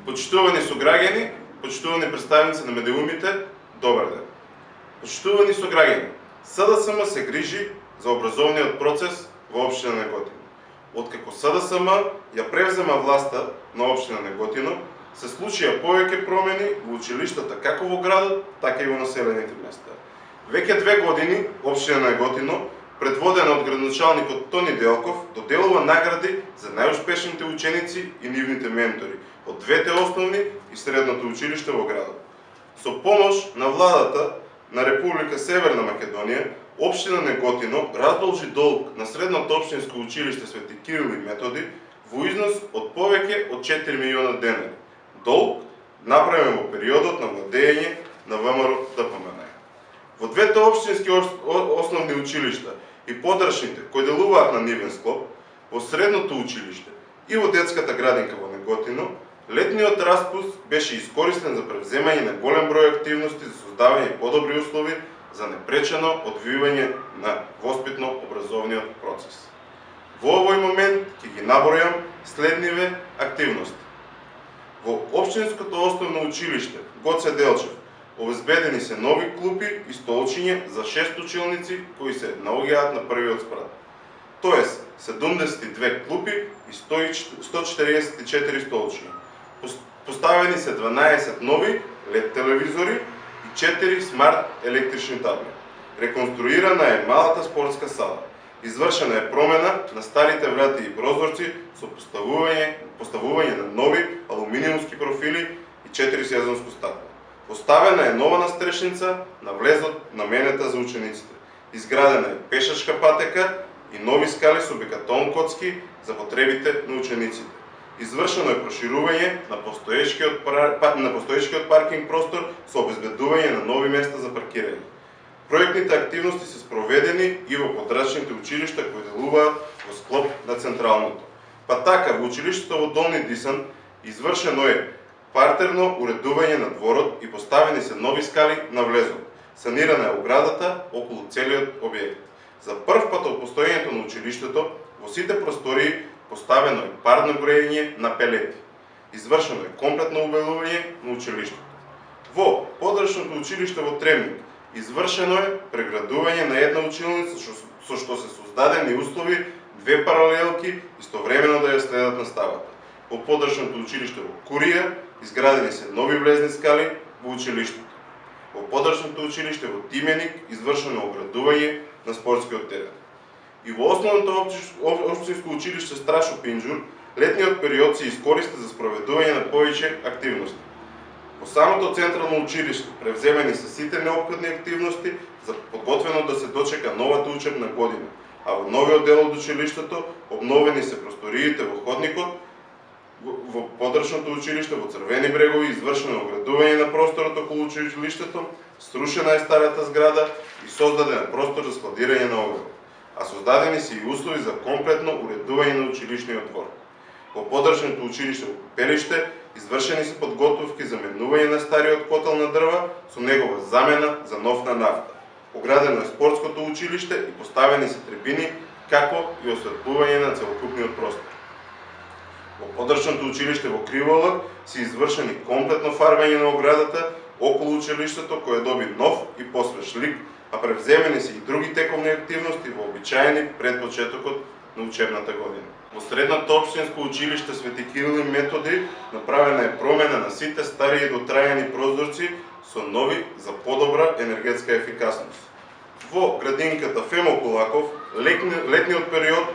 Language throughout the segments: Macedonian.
Почитувани сограѓани, почитувани представници на медиумите, добар ден. Почитувани сограѓани, СДСМ се грижи за образовниот процес во општина Неготино. Откако СДСМ ја превзема власта на општина Неготино, се случија повеќе промени во училиштата како во градот, така и во населените места. Веќе 2 години општина Неготино, предводена од градоначалникот Тони Делков, доделува награди за најуспешните ученици и нивните ментори од двете основни и средното училиште во градот. Со помош на владата на Република Северна Македонија, општина Неготино раздолжи долг на средното општинско училиште Свети Кирил и Методи во износ од повеќе од 4 милиона денари. Долг направен во периодот на владење на ВМРО ДПМН. Во двете општински основни училишта и подрачните кои делуваат на нивен склоп, во средното училиште и во детската градинка во Неготино, летниот распуст беше искористен за превземање на голем број активности за создавање подобри услови за непречено одвивање на воспитно-образовниот процес. Во овој момент ќе ги набројам следниве активности. Во општинското основно училиште Гоце Делчев обезбедени се нови клупи и столчиња за 6 училници кои се наоѓаат на првиот спрат. Тоест 72 клупи и 144 столчиња. Поставени се 12 нови LED телевизори и 4 смарт електрични табли. Реконструирана е малата спортска сала. Извршена е промена на старите врати и прозорци со поставување на нови алуминиумски профили и 4 сезонско стакло. Поставена е нова настрешница на влезот наменета за учениците. Изградена е пешачка патека и нови скали со бекатон коцки за потребите на учениците. Извршено е проширување на постоечкиот паркинг простор со обезбедување на нови места за паркирање. Проектните активности се спроведени и во подрачните училишта кои делуваат во склоп на централното. Па така, во училиштето во Долни Дисан извршено е партерно уредување на дворот и поставени се нови скали на влезот. Санирана е оградата околу целиот објект. За прв пат од постоењето на училиштето во сите простории поставено е парно грејење на пелети. Извршено е комплетно обелување на училиштето. Во подрачното училиште во Тремник извршено е преградување на една училница со што се создадени услови две паралелки истовремено да ја следат наставата. Во подрачното училиште во Курија изградени се нови влезни скали во училиштето. Во подрачното училиште во Тименик извршено оградување на спортскиот терен. И во основното општинско училиште Страшо Пинџур летниот период се искористи за спроведување на повеќе активности. Во самото централно училиште превземени се сите неопходни активности за подготвено да се дочека новата учебна година, а во новиот дел од училиштето обновени се просториите во ходникот. Во подрачното училиште во Црвени брегови извршено оградување на просторот околу училиштето, срушена е старата зграда и создаден простор за складирање на огрев, а создадени се и услови за комплетно уредување на училишниот двор. Во подрачното училиште во Пелиште извршени се подготовки за менување на стариот котел на дрва со негова замена за нов на нафта. Оградено е спортското училиште и поставени се трибини, како и осветлување на целокупниот простор. Во подрачното училиште во Криволак се извршени комплетно фарбање на оградата околу училиштето кое доби нов и посвеж лик, а превземени се и други тековни активности вообичаени пред почетокот на учебната година. Во средното општинско училиште Свети Кирил и Методи направена е промена на сите стари и дотрајани прозорци со нови за подобра енергетска ефикасност. Во градинката Фемо Кулаков летниот период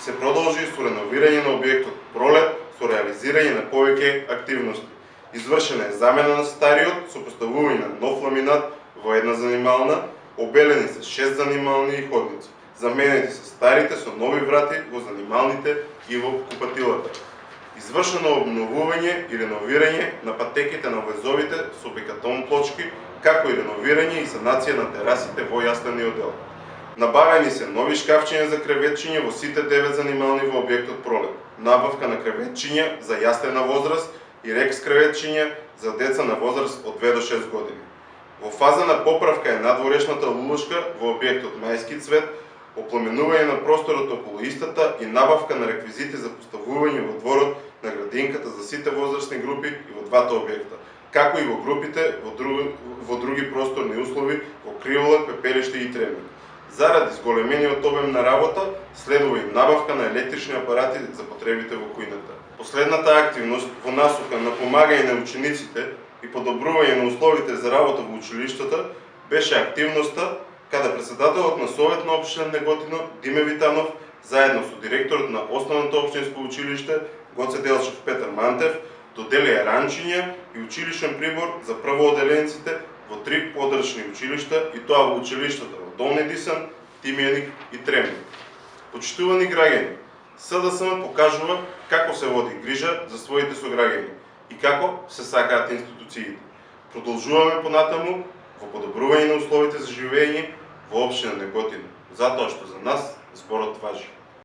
се продолжи со реновирање на објектот Пролет со реализирање на повеќе активности. Извршена е замена на стариот со поставување на нов ламинат во една занимална, обелени се 6 занимални и ходници. Заменети се старите со нови врати во занималните и во купатилата. Извршено обновување и реновирање на патеките на влезовите со бекатон плочки, како и реновирање и санација на терасите во јаслениот дел. Набавени се нови шкафчиња за креветчиња во сите 9 занимални во објектот Пролет. Набавка на креветчиња за јаслена возраст и рекс креветчиња за деца на возраст од 2 до 6 години. Во фаза на поправка е надворешната лулушка во објектот Мајски цвет, опламенување на просторот околу истата и набавка на реквизити за поставување во дворот на градинката за сите возрастни групи и во двата објекта, како и во групите во други просторни услови во Криволак, Пепелиште и Тремник. Заради зголемениот обем на работа, следува и набавка на електрични апарати за потребите во кујната. Последната активност во насока на помагање на учениците и подобрување на условите за работа во училиштата беше активноста каде председателот на Совет на општина Неготино Диме Витанов заедно со директорот на Основното општинско училиште Гоце Делчев Петар Мантев доделија ранчиња и училишен прибор за првооделенците во 3 подрачни училишта и тоа во училиштата во Долни Дисан, Тимјаник и Тремник. Почитувани граѓани, СДСМ покажува како се води грижа за своите сограѓани и како се сакаат институциите. Продолжуваме понатаму во подобрување на условите за живење во општина Неготино, затоа што за нас зборот важи.